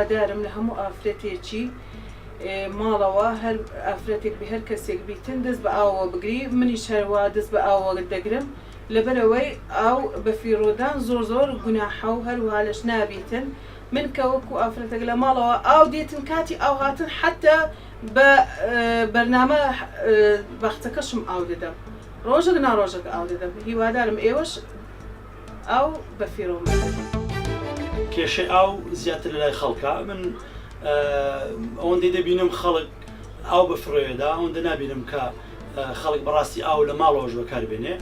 هیوادارم لە هەموو ئافرەتێکی ماڵەوە هەر ئافرەتێک بە هەر کەسێک بیتن دەست بە ئاوە بگری، منیش هەروە دەست بە ئاوە دەگرم لەبەرەوەی ئاو بە فیڕۆدان زۆر گوناحە و هەروها لەش نابیتن. من کە وەکو ئافرەتێک لە ماڵەوە ئاو دێتن کاتی ئاو هاتن حتا بە بەرنامە بەختەکەشم ئاو دەدەم، ڕۆژێک ناڕۆژێک ئاو دەدەم. هیوادارم ئێوەش ئاو بە فیڕۆ کێشەی ئاو زیاتر لە لای خەڵکە. من ئەوەندەی دەبینم خەڵک ئاو بەفرۆیەدا، ئەوەندە نابینم کە خەڵک بەڕاستی ئاو لە ماڵەوەش بەکاربێنێ.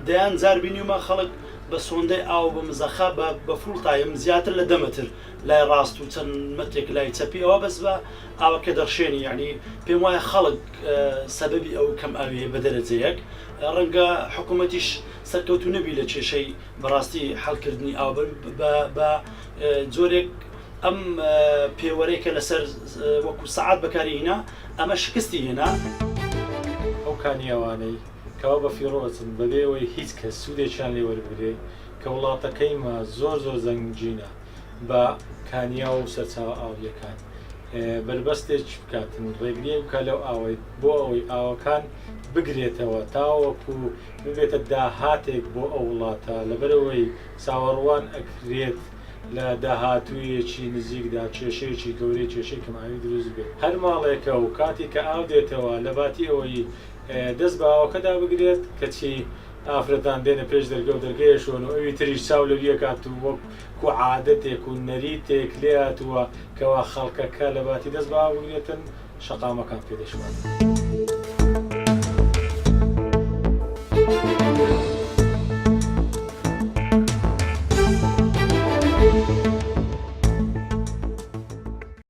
دەیان جار بینیمە خەڵک بە سۆندەی ئاو بە مزەخە بە فوڵ تایم زیاتر لە 10 متر لای ڕاست و چەند مترێک لای چەپی ئەوە بەس بە ئاوەکە دەڕشێنی. یعنی پێم وایە خەڵک سەبەبی ئەو کەم ئاوێ بە دەرەجەیەک. ڕەنگە حکوومەتیش سەرکەوتو نەبی لە کێشەی بەڕاستی حەڵکردنی ئاو بە جۆرێک ئەم پێوەرەیەکە لەسەر وەکو سەعات بەکارهێنا ئەمە شکستی هێنا. ئەو کانیاوانەی کەوا بە فیڕۆچن بەبێەوەی هیچ کەس سوودێکیان لێ وەربگرێ کە وڵاتەکەیمە زۆر زەنگجینە بە کانیا و سەرچاوە ئاویەکان، بربەستێک بکاتن ڕێگریە بکە لەو ئاوەی بۆ ئەوەی ئاوەکان بگرێتەوە تاوەکو ببێتە داهاتێک بۆ ئەو وڵاتە، لەبەرەوەی چاوەڕوان ئەکرێت لە داهاتوویەکی نزیکدا کێشەیەکی گەورەی کێشەی کەماوی دروست بێت. هەر ماڵێکە و کاتی کە ئاو دێتەوە لە باتی ئەوەی دەست بە ئاوەکەدا بگرێت کەچی ئافرەتان دێنە پێش دەرگە و دەرگەیەشۆن و ئەوی تریش چاو لە بیەکات و وەکو عادەتێک و نەریتێک لێهاتووە کەوا خەڵکەکە لە باتی دەست بە ئاو بگرێتن شەقامەکان پێدەشوات.